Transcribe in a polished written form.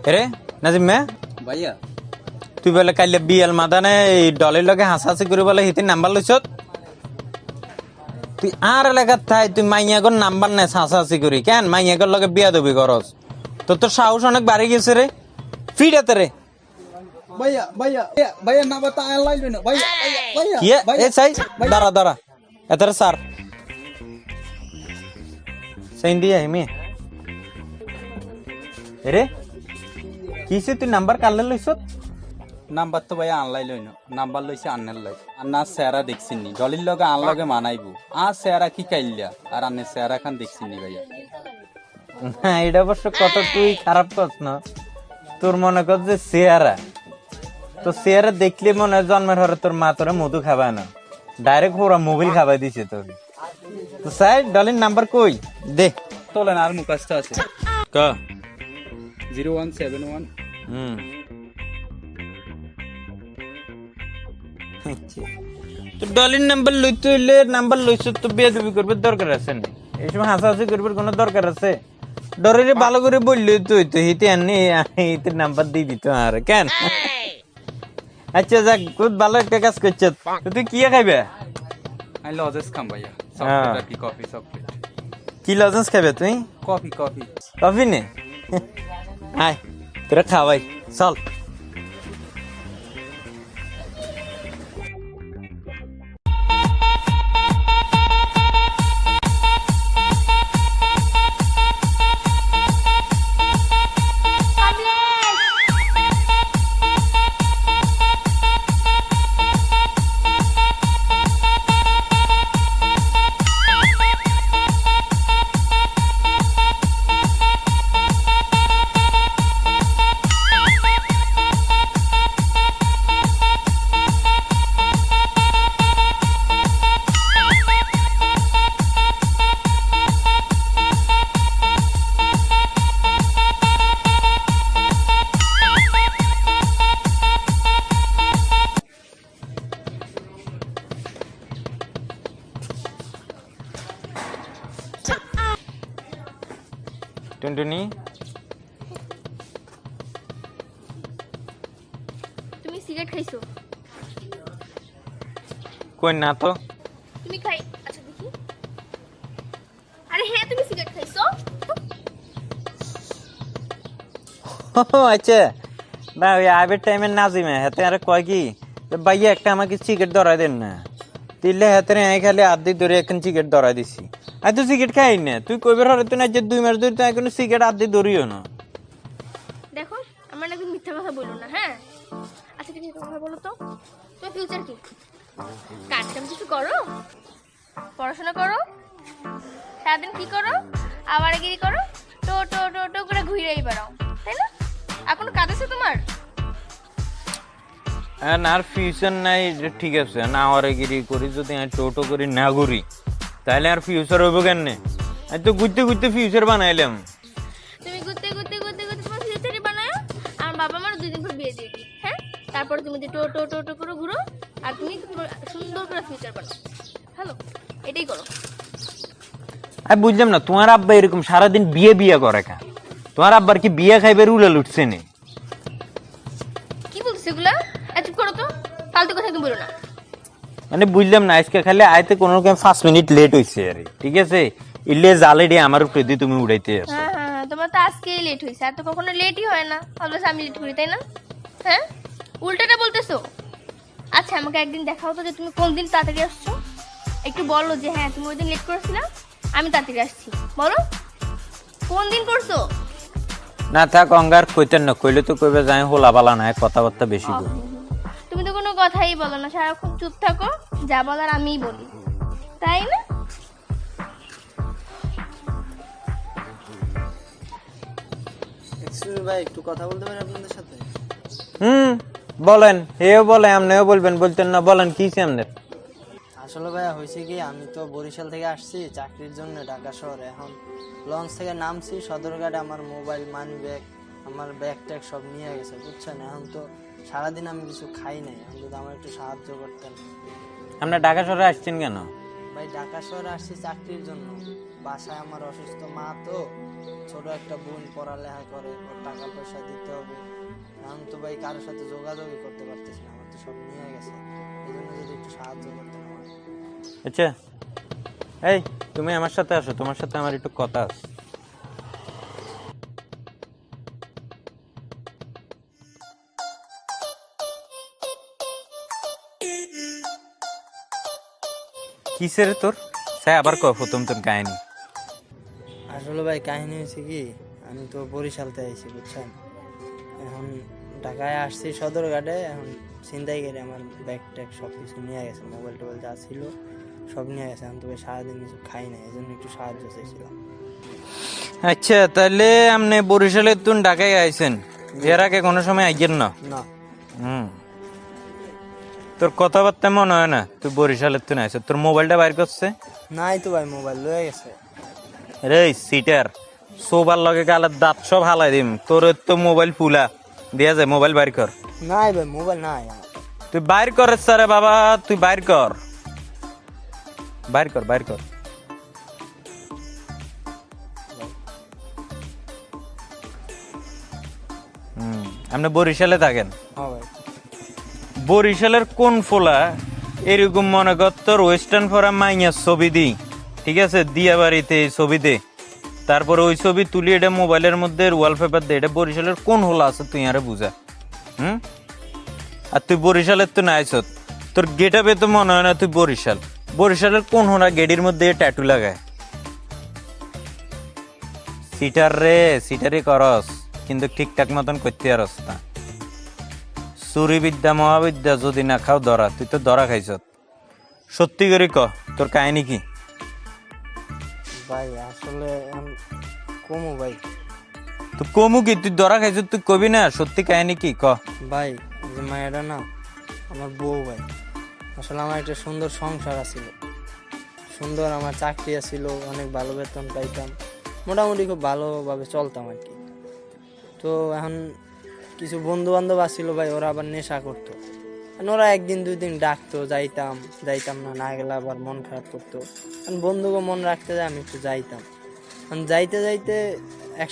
এরে নাজিম মে ভাইয়া তুই বলে কাইলে বিএল মাদানে এই দলের লগে হাসাহাসি করে বলে হিতে নাম্বার লইছ তুই আর এলাকার থাই তুই মাইয়াগর নাম্বার নেস হাসাহাসি করি কেন মাইয়াগর লগে বিয়া দেবি করস তোর সাহস অনেক বাড়ি গেছে রে ফিডাতে রে ভাইয়া ভাইয়া ভাইয়া না বাতা অনলাইন না ভাইয়া ভাইয়া কি এ সাই দাঁড়া দাঁড়া এতরে স্যার সাইন দিয়া হেমি এরে কিসে তুই নাম্বার কালে লইছ নাম্বার তো ভাইয়া অনলাইন লইন নাম্বার লইছে আন্নের লাই আন্না সেরা দেখছিনি দলির লগে আন লগে মানাইবো সেরা কি কাইল্লা আর আন্নে সেরা খান দেখছিনি ভাইয়া না এটা অবশ্য কত তুই খারাপ করছ না তোর মনে কর যে চেহারা তো চেহারা দেখলে মনে হয় জন্মের হরে তোর মা তোরা মধু খাবায় না ডাইরেক্ট ওরা মোবিল খাবাই দিছে তোর তো সাই ডলির নাম্বার কই দে তোলেন আর মুকাশটা আছে ক 0171 তো ডলির নাম্বার লইতে হইলে নাম্বার লইছ তো বেয়াদবি করবে দরকার আছে না এই সময় হাসাহাসি করবার কোনো দরকার আছে ডরে ভালো করে বললি তুই তো হিতে আনি হিতে নাম্বার দিয়ে দিত আর কেন আচ্ছা যাক খুব ভালো একটা কাজ করছে তুই কি খাইবে আই লজেস খাম ভাইয়া চকলেট আর কি কফি চকলেট কি লজেন্স খাইবে তুই কফি কফি কফি নে আয় তোরা খাওয়াই চল টুনটুনি তুমি সিগারেট খাইছো? কই না তো তুমি খাই আচ্ছা দেখি। আরে হ্যাঁ তুমি সিগারেট খাইছো? আচ্ছা না ওই আইবের টাইমে নাজিমে হাতে আর কয় কি ভাইয়া একটা আমাকে সিগারেট ধরাই দেন না তিলে হাতে খালি আধি ধরে এখন সিগারেট ধরাই দিছি আমি তো সিগারেট খাই না তুই কইবার হরে তুই না যে 2 মাস ধরে তুই এখন সিগারেট আধি ধরিও না দেখো আমার নাকি মিথ্যা কথা বলো না হ্যাঁ। আচ্ছা তুমি একটা কথা বলো তো তোমার ফিউচার কি? কাজ কাম কিছু করো, পড়াশোনা করো, সারাদিন কি করো, আওয়ারাগিরি করো, টো টো টো টো করে ঘুরেই বেড়াও তাই না? আর কোনো কাজ আছে তোমার? আর ফিউচার নাই ঠিক আছে না আওয়ারাগিরি করি যদি আমি টোটো করি না ঘুরি তাহলে আর ফিউচার হইব কেন আমি তো ঘুরতে ঘুরতে ফিউচার বানাইলাম তুমি ঘুরতে ঘুরতে ঘুরতে ঘুরতে তোমার ফিউচারই বানায়। আমার বাবা আমার 2 দিন পর বিয়ে দিয়ে দিই হ্যাঁ। তারপরে তুমি যে টো টো টো টো করে ঘুরো আর তুমি তোমার সুন্দর করে ফিউচার বানাও। হ্যালো এটাই করো। আমি বুঝলাম না তোমার আব্বা এরকম সারাদিন বিয়ে বিয়ে করে কেন তোমার আব্বার কি বিয়ে খাইবে রুলে লুটছে নে কি বলছিস এগুলা? এত করো তো ফালতু কথা তুমি বলো না। মানে বুঝলাম না আজকে খালি আইতে কোনো রকম 5 মিনিট লেট হইছে আরে ঠিক আছে ইলে জালে দিয়ে আমার উপরে দিয়ে তুমি উড়াইতে আছো হ্যাঁ হ্যাঁ তোমার তো আজকেই লেট হয়েছে আর তো কখনো লেটই হয় না। অলওয়েজ আমি লেট করি তাই না? হ্যাঁ উল্টাটা বলতেছো। আচ্ছা আমাকে একদিন দেখাও তো যে তুমি কোন দিন তাড়াতাড়ি আসছো। একটু বলো যে হ্যাঁ তুমি ওই দিন লেট করেছিলে আমি তাড়াতাড়ি আসছি। বলো কোন দিন করছো? না থাক অঙ্গার কইতেন না কইলে তো কইবে যাই হোলা বালা না কথাবার্তা বেশি বলি তুমি তো কোনো কথাই বলো না, সারাক্ষণ চুপ থাকো, যা বলার আমিই বলি তাই না? এক্সকিউজ ভাই একটু কথা বলতে পারি আপনাদের সাথে? বলেন এও বলে আমনেও বলবেন বলতেন না বলেন কি আপনাদের আসলে ভাইয়া হয়েছে কি আমি তো বরিশাল থেকে আসছি চাকরির জন্য ঢাকা শহরে। এখন লঞ্চ থেকে নামছি সদরঘাটে আমার মোবাইল মানি ব্যাগ আমার ব্যাগ ট্যাগ সব নিয়ে গেছে বুঝছেন। এখন তো সারাদিন আমি কিছু খাই নাই, এখন যদি আমার একটু সাহায্য করতেন। আপনারা ঢাকা শহরে আসছেন কেন? ভাই ঢাকা শহরে আসছি চাকরির জন্য, বাসায় আমার অসুস্থ মা তো ছোট একটা বোন পড়ালেখা করে, ওর টাকা পয়সা দিতে হবে। এখন তো ভাই কারোর সাথে যোগাযোগই করতে পারতেছি না, আমার তো সব নিয়ে গেছে। এই জন্য যদি একটু সাহায্য করতেন আমার। আচ্ছা এই তুমি আমার সাথে আসো, তোমার সাথে আমার একটু কথা আছে। কিসের তোর স্যার আবার কয় প্রথম তোর কাহিনী? আসলে ভাই কাহিনী হয়েছে কি, আমি তো বরিশালতে আইছি বুঝছেন। এখন ঢাকায় আসছি সদরঘাটে, এখন ছিনতাই করে আমার ব্যাগ ট্যাগ সব কিছু নিয়ে গেছে, মোবাইল টোবাইল যা ছিল সব নিয়ে গেছে। আমি তো ভাই সারাদিন কিছু খাই না, এই জন্য একটু সাহায্য চাইছিলাম। আচ্ছা তাহলে আপনি বরিশালের তুন ঢাকায় আইছেন, এর আগে কোনো সময় আইছেন না? না হুম, তোর কথাবার্তা মনে হয় না তুই বরিশালের তুন আইছ। তোর মোবাইলটা বাইর করছে? নাই তো ভাই, মোবাইল লয়ে গেছে। রে সিটার, সোবার লগে গালের দাঁত সব হালাই দিম। তোর তো মোবাইল ফুলা দিয়া যায়, মোবাইল বাইর কর। নাই ভাই, মোবাইল নাই আমার। তুই বাইর কর স্যারে বাবা, তুই বাইর কর, বাইর কর, বাইর কর। আপনি বরিশালে থাকেন? হ্যাঁ ভাই। বরিশালের কোন ফোলা এরকম মনে কর তোর ওয়েস্টার্ন ফোরা মাইয়ার ছবি দিই, ঠিক আছে, দিয়া বাড়িতে ছবি দে, তারপরে ওই ছবি তুলি এটা মোবাইলের মধ্যে ওয়ালপেপার দে, এটা বরিশালের কোন হোলা আছে তুই আরে বুঝা। আর তুই বরিশালের তো না আইছত, তোর গেট আপে তো মনে হয় না তুই বরিশাল। বরিশালের কোন হোলা গেডির মধ্যে ট্যাটু লাগায়? সিটার রে, সিটারই করস কিন্তু ঠিকঠাক মতন করতে পারস না। চুরি বিদ্যা মহাবিদ্যা যদি না খাও ধরা, তুই তো ধরা খাইছ। সত্যি করে ক তোর কাহিনী কি? ভাই আসলে কমু ভাই। তুই কমু কি, তুই ধরা খাইছ, তুই কবি না সত্যি কাহিনী কি ক? ভাই যে মায়েরা না আমার বউ ভাই, আসলে আমার একটা সুন্দর সংসার আছিল, সুন্দর আমার চাকরি আছিল, অনেক ভালো বেতন পাইতাম, মোটামুটি খুব ভালোভাবে চলতাম আর কি। তো এখন কিছু বন্ধু বান্ধব আসছিল ভাই, ওরা আবার নেশা করতো। ওরা একদিন দুই দিন ডাকতো, যাইতাম, যাইতাম না, না গেলে আবার মন খারাপ করতো। বন্ধুকে মন রাখতে যায় আমি একটু যাইতাম। যাইতে যাইতে এক